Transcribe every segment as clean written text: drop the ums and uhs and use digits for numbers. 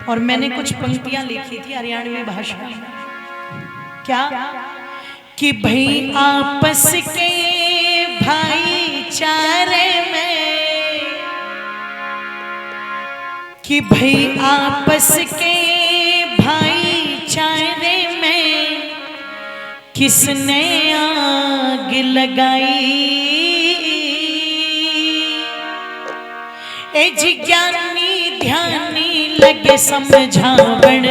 और मैंने कुछ पंक्तियां लिखी थी हरियाणवी भाषा में। क्या कि भाई आपस के भाईचारे में, कि भाई आपस के भाईचारे में किसने आग लगाई। ए जिज्ञानी ध्यानी लगे समझावण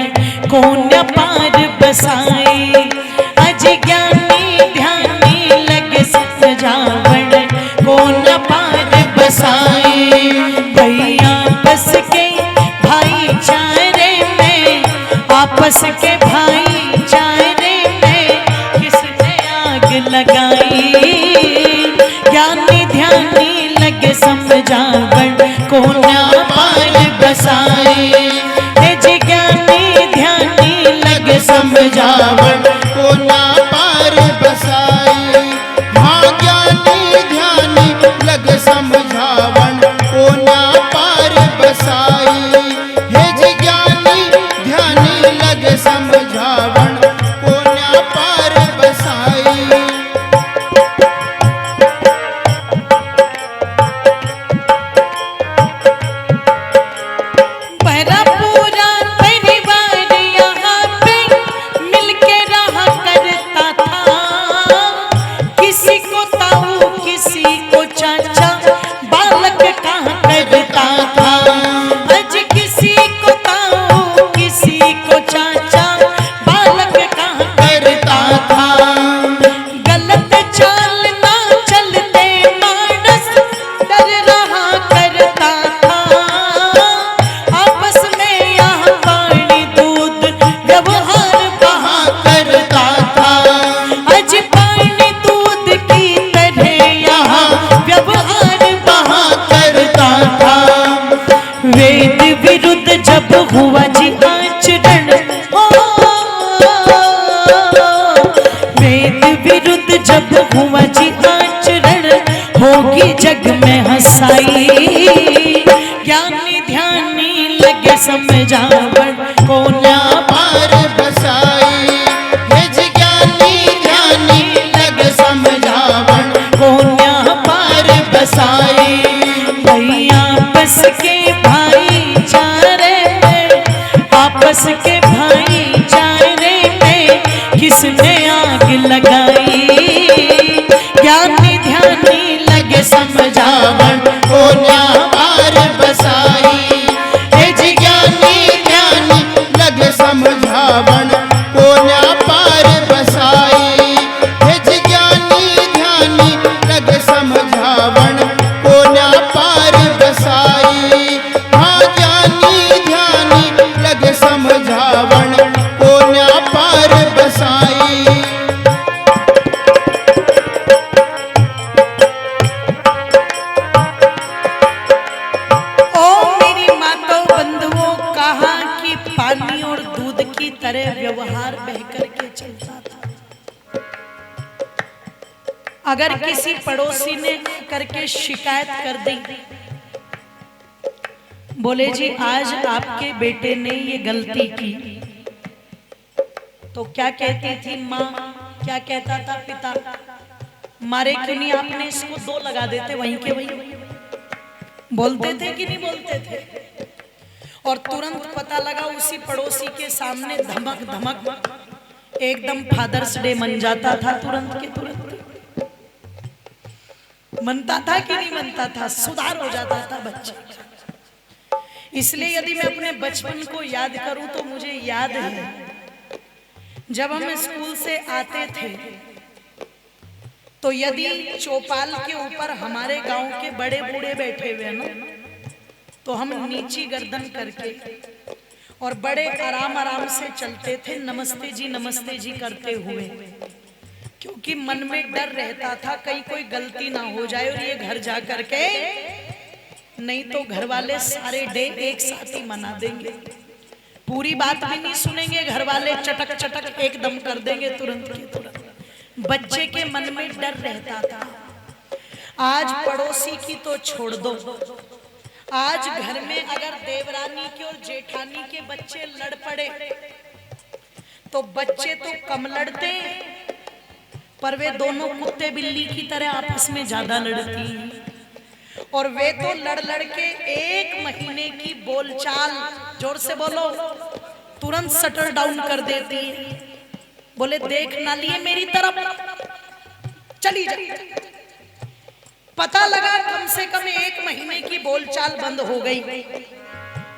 को न पार बसाई। अजिज्ञानी ध्यानी लगे समझावण को न पार बसाई। भाई आपस के भाईचारे में, आपस के भाईचारे में किसने आग लगाई। ज्ञानी ध्यानी लगे समझावण को न पार बसाई। ज्ञानी ध्यानी लगे समझावण को ना पार बसाई। हाँ ज्ञानी ध्यानी लगे समझावण को ना पार बसाई। हे ज्ञानी ध्यानी लगे समझावण को ना पार बसाई। वेद विरुद्ध जब हुआ जी आचरण, वेद विरुद्ध जब हुआ जी आचरण होगी जग में हंसाई। ज्ञानी ध्यानी लगे समझावण को ना पार बसाई। हे ज्ञानी ध्यानी लगे समझावण को ना पार बसाई। भाई आपस के भाईचारे में, आपस के भाईचारे में किसने आग लगाई। ज्ञानी ध्यानी लगे समझावण को ना पार बसाई। हे ज्ञानी ध्यानी लगे समझावण को ना पार बसाई। हे ज्ञानी ध्यानी लगे समझावण को ना पार बसाई। हाँ ज्ञानी ध्यानी लगे समझावण को ना पार बसाई। पानी और दूध की तरह व्यवहार बहकर के चलता था। अगर किसी पड़ोसी ने करके शिकायत कर दी, बोले जी आज आपके बेटे ने ये गलती की, तो क्या कहती थी माँ, क्या कहता था पिता, मारे क्यों नहीं आपने इसको 2 लगा देते वहीं के वहीं। बोलते थे कि नहीं बोलते थे। और तुरंत पता लगा उसी पड़ोसी के सामने धमक धमक एकदम फादर्स डे मन जाता था। तुरंत के तुरंत मनता था कि नहीं मनता था, सुधार हो जाता था बच्चे। इसलिए यदि मैं अपने बचपन को याद करूं तो मुझे याद है जब हम स्कूल से आते थे तो यदि चौपाल के ऊपर हमारे गांव के बड़े बूढ़े बैठे हुए ना, तो हम नीची गर्दन करके और बड़े आराम आराम से चलते थे, नमस्ते जी करते हुए, क्योंकि मन में डर रहता था कहीं कोई गलती ना हो जाए और ये घर जा करके नहीं तो घर वाले सारे डे एक साथ ही मना देंगे, पूरी बात भी नहीं सुनेंगे, घर वाले चटक चटक एकदम कर देंगे तुरंत के तुरंत। बच्चे के मन में डर रहता था। आज पड़ोसी की तो छोड़ दो, आज घर में अगर देवरानी के और जेठानी के बच्चे लड़ पड़े तो बच्चे तो कम लड़ते पर वे दोनों कुत्ते बिल्ली की तरह आपस में ज्यादा लड़ती हैं। और वे तो लड़ लड़ के 1 महीने की बोलचाल, जोर से बोलो, तुरंत शटर डाउन कर देती है। बोले देख ना लिए मेरी तरफ, चली जा। पता लगा कम से कम 1 महीने की बोलचाल बंद हो गई।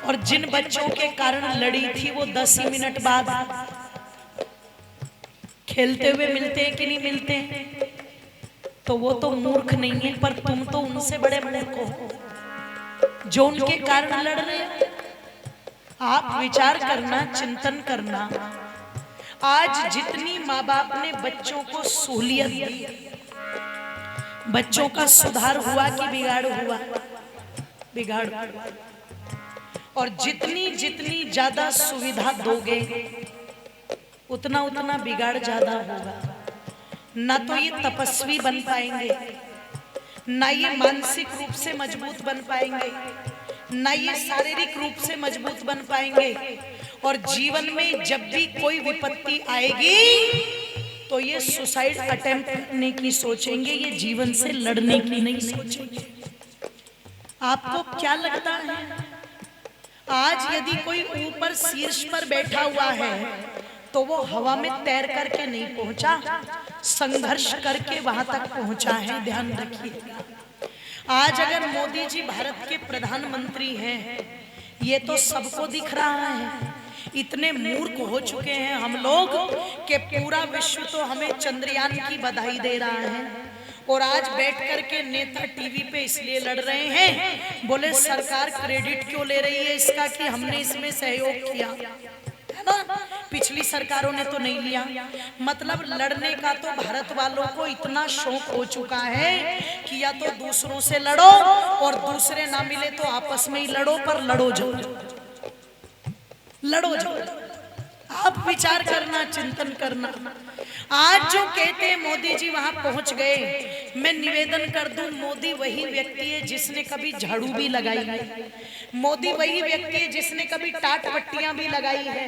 और जिन बच्चों के कारण लड़ी थी वो 10 ही मिनट बाद खेलते हुए मिलते हैं कि नहीं मिलते हैं? तो वो तो मूर्ख नहीं है, पर तुम तो उनसे बड़े मूर्ख हो जो उनके कारण लड़ रहे हो। आप विचार करना, चिंतन करना। आज जितनी माँ बाप ने बच्चों को सहूलियत दी, बच्चों का सुधार हुआ कि बिगाड़ हुआ? बिगाड़। और जितनी जितनी ज्यादा सुविधा दोगे उतना उतना बिगाड़ ज्यादा होगा। ना तो ये तपस्वी बन पाएंगे, ना ये मानसिक रूप से मजबूत बन पाएंगे, ना ये शारीरिक रूप से मजबूत बन पाएंगे। और जीवन में जब भी कोई विपत्ति आएगी तो ये सुसाइड अटेम्प्ट करने की सोचेंगे, ये जीवन से लड़ने की नहीं सोचेंगे। आपको क्या लगता है आज यदि कोई ऊपर शीर्ष पर बैठा हुआ है तो वो हवा में तैर करके नहीं पहुंचा, संघर्ष करके वहां तक पहुंचा है। ध्यान रखिए। आज अगर मोदी जी भारत के प्रधानमंत्री हैं, ये तो सबको दिख रहा है। इतने मूर्ख हो चुके हैं हम लोग कि पूरा विश्व तो हमें चंद्रयान की बधाई दे रहा है। और आज बैठ करके नेता टीवी पे इसलिए लड़ रहे हैं, बोले सरकार क्रेडिट क्यों ले रही है इसका कि हमने इसमें सहयोग किया, है ना? पिछली सरकारों ने तो नहीं लिया। मतलब लड़ने का तो भारत वालों को इतना शौक हो चुका है कि या तो दूसरों से लड़ो और दूसरे ना मिले तो आपस में ही लड़ो, पर लड़ो जो लड़ो जो। आप विचार करना, चिंतन करना। आज जो कहते हैं मोदी जी वहां पहुंच गए, मैं निवेदन कर दूं, मोदी वही व्यक्ति है जिसने कभी झाड़ू भी लगाई है, मोदी वही व्यक्ति है जिसने कभी टाट पट्टियां भी लगाई है,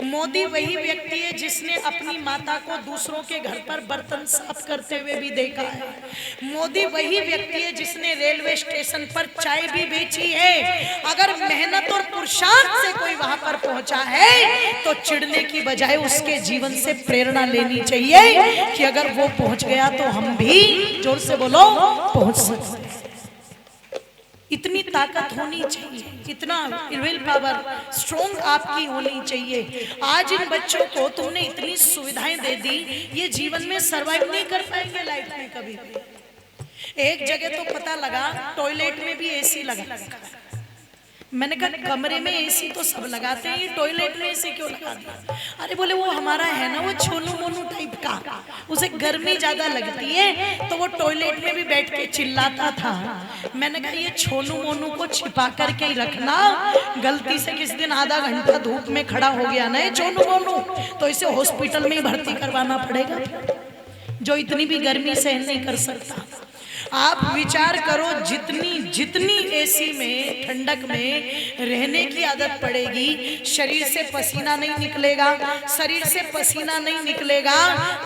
मोदी वही व्यक्ति है जिसने अपनी माता को दूसरों के घर पर बर्तन साफ करते हुए भी देखा है, मोदी वही व्यक्ति है जिसने रेलवे स्टेशन पर चाय भी बेची है। अगर मेहनत और पुरुषार्थ से कोई वहां पर पहुंचा है तो चिढ़ने की बजाय उसके जीवन से प्रेरणा लेनी चाहिए कि अगर वो पहुंच गया तो हम भी, जोर से बोलो, पहुंच सकते हैं। इतनी ताकत होनी चाहिए, इतना विल पावर स्ट्रॉन्ग आपकी होनी चाहिए। आज इन बच्चों को तुमने इतनी सुविधाएं दे दी, ये जीवन में सरवाइव नहीं कर पाएंगे लाइफ में कभी। एक जगह तो पता लगा टॉयलेट में भी एसी लगा। मैंने कहा कमरे में एसी तो सब लगाते हैं, ये टॉयलेट में एसी क्यों लगा दिया? अरे बोले वो हमारा है ना, वो छोनू मोनू टाइप का, उसे गर्मी ज्यादा लगती है तो वो टॉयलेट में भी बैठ के चिल्लाता था। मैंने कहा ये छोनू मोनू को छिपा करके ही रखना, गलती से किसी दिन आधा घंटा धूप में खड़ा हो गया ना ये छोनू मोनू तो इसे हॉस्पिटल में ही भर्ती करवाना पड़ेगा, जो इतनी भी गर्मी सहन नहीं कर सकता। आप विचार करो, जितनी जितनी एसी में, ठंडक में रहने की आदत पड़ेगी, शरीर से पसीना नहीं निकलेगा, शरीर से पसीना नहीं निकलेगा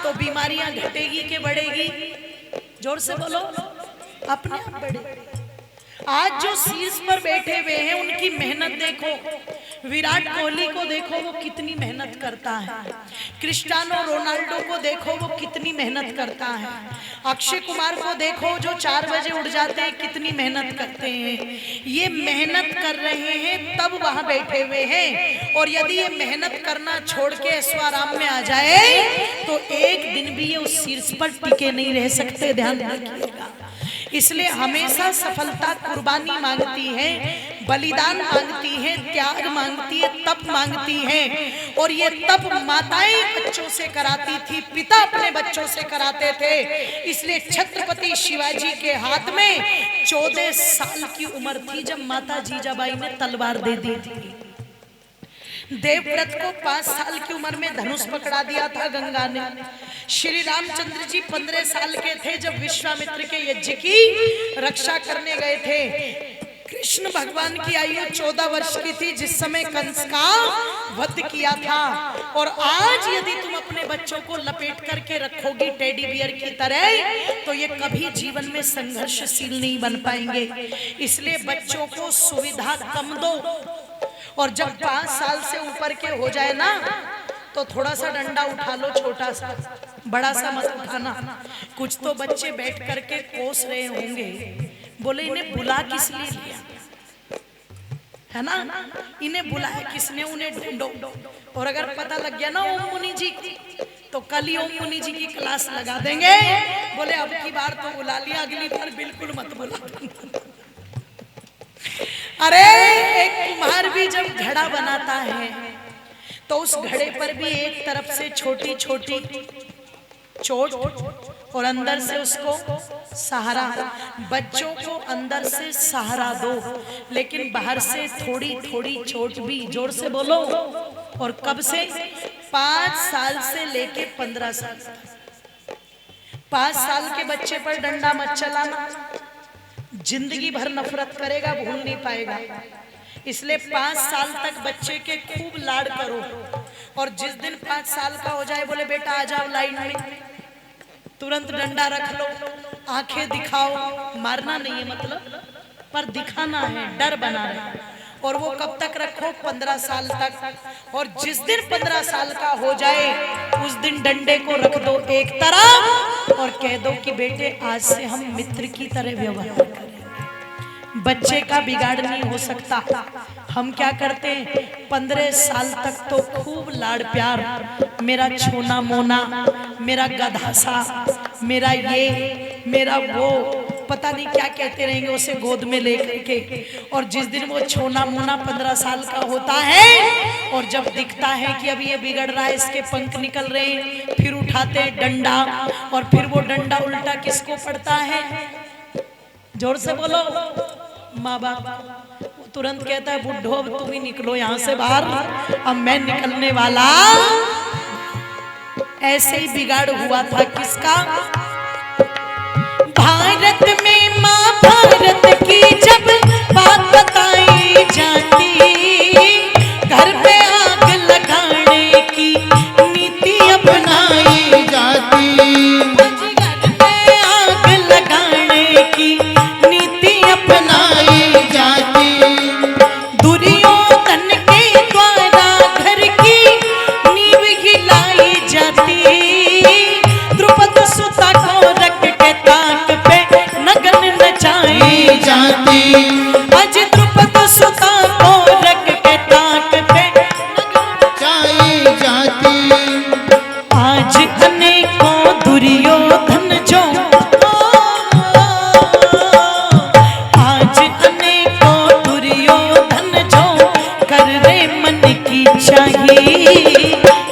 तो बीमारियां घटेगी कि बढ़ेगी? जोर से बोलो, अपने आप बढ़ेगी। आज जो शीर्ष पर बैठे हुए हैं उनकी मेहनत देखो। विराट कोहली को देखो, वो कितनी मेहनत करता है। क्रिस्टियानो रोनाल्डो को देखो, वो कितनी मेहनत करता है। अक्षय कुमार को देखो, जो 4 बजे उठ जाते हैं, कितनी मेहनत करते हैं। ये मेहनत कर रहे हैं तब वहां बैठे हुए हैं। और यदि ये मेहनत करना छोड़ के ऐश्वर्य में आ जाए तो एक दिन भी ये उस शीर्ष पर टिके नहीं रह सकते। ध्यान रखिएगा। इसलिए हमेशा सफलता कुर्बानी मांगती है, बलिदान मांगती है, त्याग मांगती है, तप मांगती है। और ये तप माताएं बच्चों से कराती थी, पिता अपने बच्चों से कराते थे। इसलिए छत्रपति शिवाजी के हाथ में 14 साल की उम्र थी जब माता जीजाबाई ने तलवार दे दी थी। देवव्रत को 5 साल की उम्र में धनुष पकड़ा दिया था गंगा ने। श्री रामचंद्र जी 15 साल के थे जब विश्वामित्र के यज्ञ की रक्षा करने गए थे। कृष्ण भगवान की आयु 14 वर्ष की थी जिस समय कंस का वध किया था। और आज यदि तुम अपने बच्चों को लपेट करके रखोगी टेडी बियर की तरह तो ये कभी जीवन में संघर्षशील नहीं बन पाएंगे। इसलिए बच्चों को सुविधा कम दो, और जब 5 साल से ऊपर के हो जाए ना तो थोड़ा सा डंडा उठा लो, छोटा सा, बड़ा सा मत उठाना। कुछ तो बच्चे बैठ करके कोस रहे होंगे, बोले इन्हें बुला किस लिए लिया है ना, इन्हें बुलाया किसने, उन्हें ढूंढो। और अगर पता लग गया ना ओम मुनि जी तो कल ही ओम मुनि जी की क्लास लगा देंगे। बोले अब की बार तो बुला लिया, अगली बार बिल्कुल मत बुला। अरे एक कुम्हार भी जब घड़ा बनाता है तो उस घड़े पर भी एक तरफ से छोटी छोटी चोट और अंदर से उसको सहारा। बच्चों को अंदर से सहारा दो, लेकिन बाहर से थोड़ी थोड़ी चोट भी, जोर से बोलो। और कब से? 5 साल से लेके 15 साल। 5 साल के बच्चे पर डंडा मत चलाना, जिंदगी भर नफरत करेगा, भूल नहीं पाएगा। इसलिए 5 साल तक बच्चे के खूब लाड करो, और जिस दिन 5 साल का हो जाए बोले बेटा आ जाओ लाइन में, तुरंत डंडा रख लो, आंखें दिखाओ। मारना नहीं है मतलब, पर दिखाना है, डर बना है। और वो कब तक रखो? 15 साल तक। और जिस दिन 15 साल का हो जाए उस दिन डंडे को रख दो एक तरफ और कह दो कि बेटे आज से हम मित्र की तरह व्यवहार करेंगे। बच्चे का बिगाड़ नहीं हो सकता। हम क्या करते हैं? 15 साल तक तो खूब लाड़ प्यार, मेरा छोना मोना, मेरा गधासा, मेरा ये, मेरा वो, पता नहीं क्या कहते रहेंगे उसे गोद में लेकर के। और जिस दिन वो छोना मोना 15 साल का होता है और जब दिखता है कि अब ये बिगड़ रहा है, इसके पंख निकल रहे हैं, फिर उठाते हैं डंडा, और फिर वो डंडा उल्टा किसको पड़ता है? जोर से बोलो, माँ बाप। वो तुरंत कहता है बुढ़ो अब तुम ही निकलो यहाँ से बाहर, अब मैं निकलने वाला। ऐसे ही बिगाड़ हुआ था किसका? भारत में माँ भारत की जब बात बताई जाती, घर पे आग लगाने की नीति अपनाई जाती। घर पे आग लगाने की नीति अपनाई जाती। दुर्योधन के द्वारा घर की नींव हिलाई जाती। द्रुपद सुता को रख के ताक पे नगन नचाई जाती। आज द्रुपद सुता को रख के ताक पे नगन नचाई जाती। आज अनेकों दुर्योधन जो, आज अनेकों दुर्योधन जो कर रे मन की चाहिए।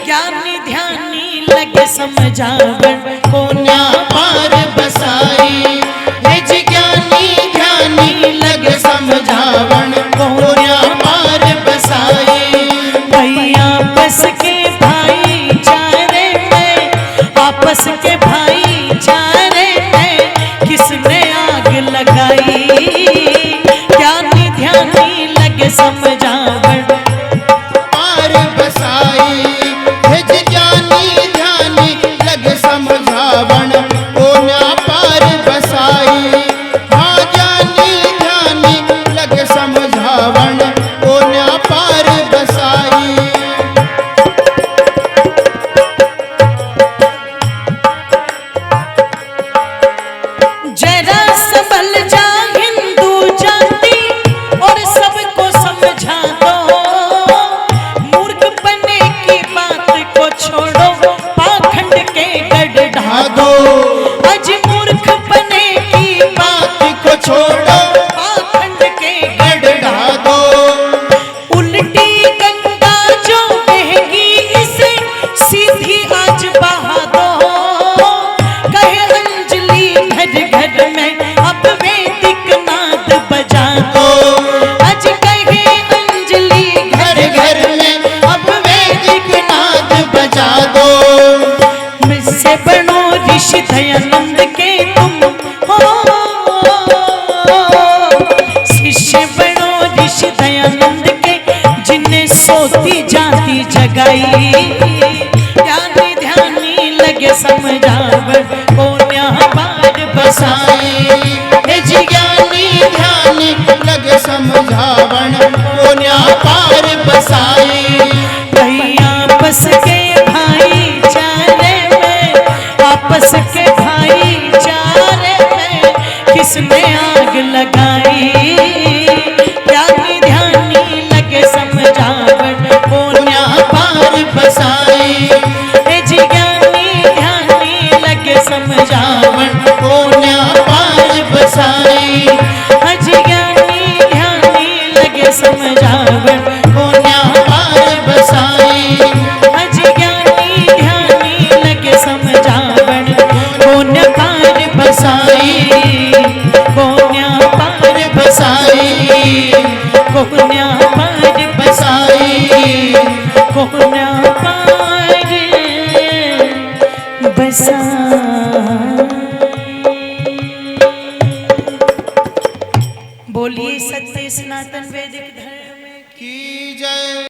ज्ञानी ध्यानी लगे समझावन को न्या पार बसाई। हे ज्ञानी ध्यानी लगे समझावन को न्या पार बसाई। भाई आपस के भाईचारे में, आपस के भाईचारे में किसने आग लगाई? ज्ञानी ध्यानी लगे समझावन पार बसाई। हे ज्ञानी ध्यानी लगे समझावन को न्या पार बसाई। हाँ ज्ञानी ध्यानी लगे समझावन को न्या पार बसाई। जरा संभल जा हिंदू जाति और सबको समझा दो। मूर्ख बनने की बात को छोड़ो, पाखंड के गढ़ ढा दो। आज मूर्ख बनने की बात को छोड़ो, पाखंड के गढ़ ढा दो। उल्टी गंगा जो बहेगी इसे सीधी आज बहा दो। कहे अंजलि घर घर में अब वैदिक नाद बजा दो। आज कहे अंजलि घर घर में अब वैदिक नाद बजा दो। मुझसे बनो ऋषि दयानंद के तुम हो, शिष्य जाति जगाई, ध्यानी ध्यानी लगे समझावन को न्या पार बसाई। हे जी ज्ञानी ध्यानी लगे समझावन को न्या पार बसाई। कहीं आपस के भाईचारे में, आपस के भाईचारे में किसने आग लगाई, ध्यानी ध्यानी लगे समझावन को न्या पार बसाई। हे जी ज्ञानी ध्यानी लगे समझावन को न्या पार बसाई। हज ज्ञानी ध्यानी लगे समझावन को न्या पार बसाई। हज ज्ञानी ध्यानी लगे समझावन को न्या पार बसाई, को न्या पार बसाई। को न्या पार बसाई। को न्या पार बसाई। बोलिए सत्य सनातन वैदिक धर्म की जय।